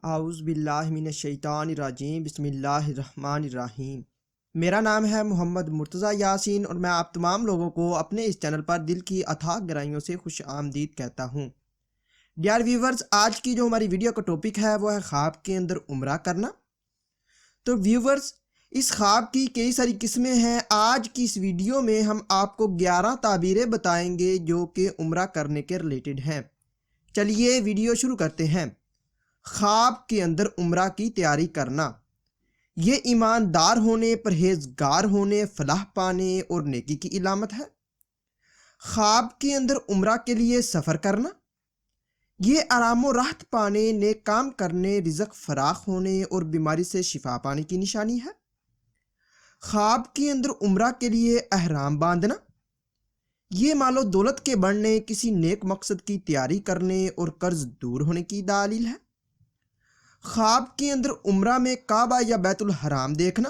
اعوذ باللہ من الشیطان الرجیم بسم اللہ الرحمن الرحیم۔ میرا نام ہے محمد مرتضیٰ یاسین اور میں آپ تمام لوگوں کو اپنے اس چینل پر دل کی اتھاہ گہرائیوں سے خوش آمدید کہتا ہوں۔ ڈیئر ویورز، آج کی جو ہماری ویڈیو کا ٹاپک ہے وہ ہے خواب کے اندر عمرہ کرنا۔ تو ویورز، اس خواب کی کئی ساری قسمیں ہیں۔ آج کی اس ویڈیو میں ہم آپ کو 11 تعبیریں بتائیں گے جو کہ عمرہ کرنے کے ریلیٹڈ ہیں۔ چلیے ویڈیو شروع کرتے ہیں۔ خواب کے اندر عمرہ کی تیاری کرنا، یہ ایماندار ہونے، پرہیزگار ہونے، فلاح پانے اور نیکی کی علامت ہے۔ خواب کے اندر عمرہ کے لیے سفر کرنا، یہ آرام و راحت پانے، نیک کام کرنے، رزق فراخ ہونے اور بیماری سے شفا پانے کی نشانی ہے۔ خواب کے اندر عمرہ کے لیے احرام باندھنا، یہ مال و دولت کے بڑھنے، کسی نیک مقصد کی تیاری کرنے اور قرض دور ہونے کی دلیل ہے۔ خواب کے اندر عمرہ میں کعبہ یا بیت الحرام دیکھنا،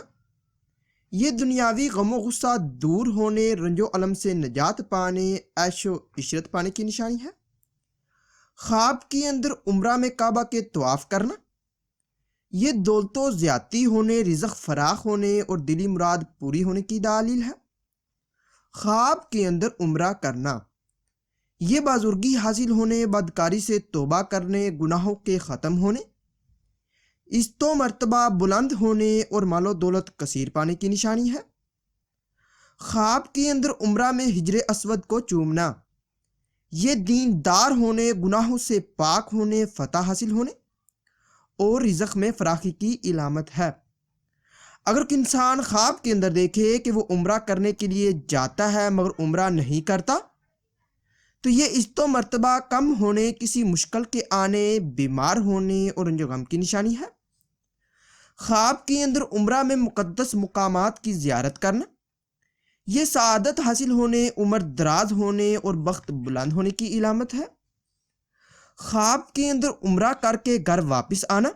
یہ دنیاوی غم و غصہ دور ہونے، رنج و الم سے نجات پانے، عیش و عشرت پانے کی نشانی ہے۔ خواب کے اندر عمرہ میں کعبہ کے طواف کرنا، یہ دولت و زیادتی ہونے، رزق فراخ ہونے اور دلی مراد پوری ہونے کی دلیل ہے۔ خواب کے اندر عمرہ کرنا، یہ بزرگی حاصل ہونے، بدکاری سے توبہ کرنے، گناہوں کے ختم ہونے، عزت و مرتبہ بلند ہونے اور مال و دولت کثیر پانے کی نشانی ہے۔ خواب کے اندر عمرہ میں حجر اسود کو چومنا، یہ دیندار ہونے، گناہوں سے پاک ہونے، فتح حاصل ہونے اور رزق میں فراخی کی علامت ہے۔ اگر کوئی انسان خواب کے اندر دیکھے کہ وہ عمرہ کرنے کے لیے جاتا ہے مگر عمرہ نہیں کرتا، تو یہ عزت و مرتبہ کم ہونے، کسی مشکل کے آنے، بیمار ہونے اور رنج و غم کی نشانی ہے۔ خواب کے اندر عمرہ میں مقدس مقامات کی زیارت کرنا، یہ سعادت حاصل ہونے، عمر دراز ہونے اور بخت بلند ہونے کی علامت ہے۔ خواب کے اندر عمرہ کر کے گھر واپس آنا،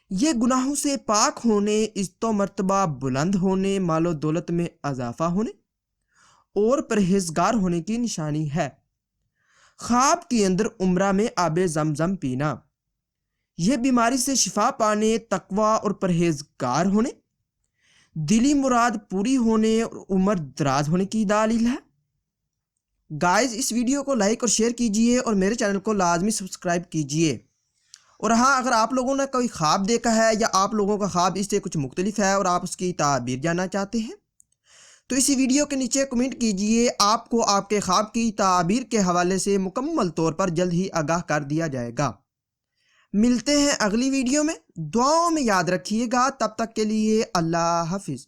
یہ گناہوں سے پاک ہونے، عزت و مرتبہ بلند ہونے، مال و دولت میں اضافہ ہونے اور پرہیزگار ہونے کی نشانی ہے۔ خواب کے اندر عمرہ میں آب زمزم پینا، یہ بیماری سے شفا پانے، تقوی اور پرہیزگار ہونے، دلی مراد پوری ہونے اور عمر دراز ہونے کی دلیل ہے۔ گائز، اس ویڈیو کو لائک اور شیئر کیجئے اور میرے چینل کو لازمی سبسکرائب کیجئے۔ اور ہاں، اگر آپ لوگوں نے کوئی خواب دیکھا ہے یا آپ لوگوں کا خواب اس سے کچھ مختلف ہے اور آپ اس کی تعبیر جاننا چاہتے ہیں تو اسی ویڈیو کے نیچے کمنٹ کیجئے۔ آپ کو آپ کے خواب کی تعبیر کے حوالے سے مکمل طور پر جلد ہی آگاہ کر دیا جائے گا۔ ملتے ہیں اگلی ویڈیو میں، دعاؤں میں یاد رکھیے گا۔ تب تک کے لیے اللہ حافظ۔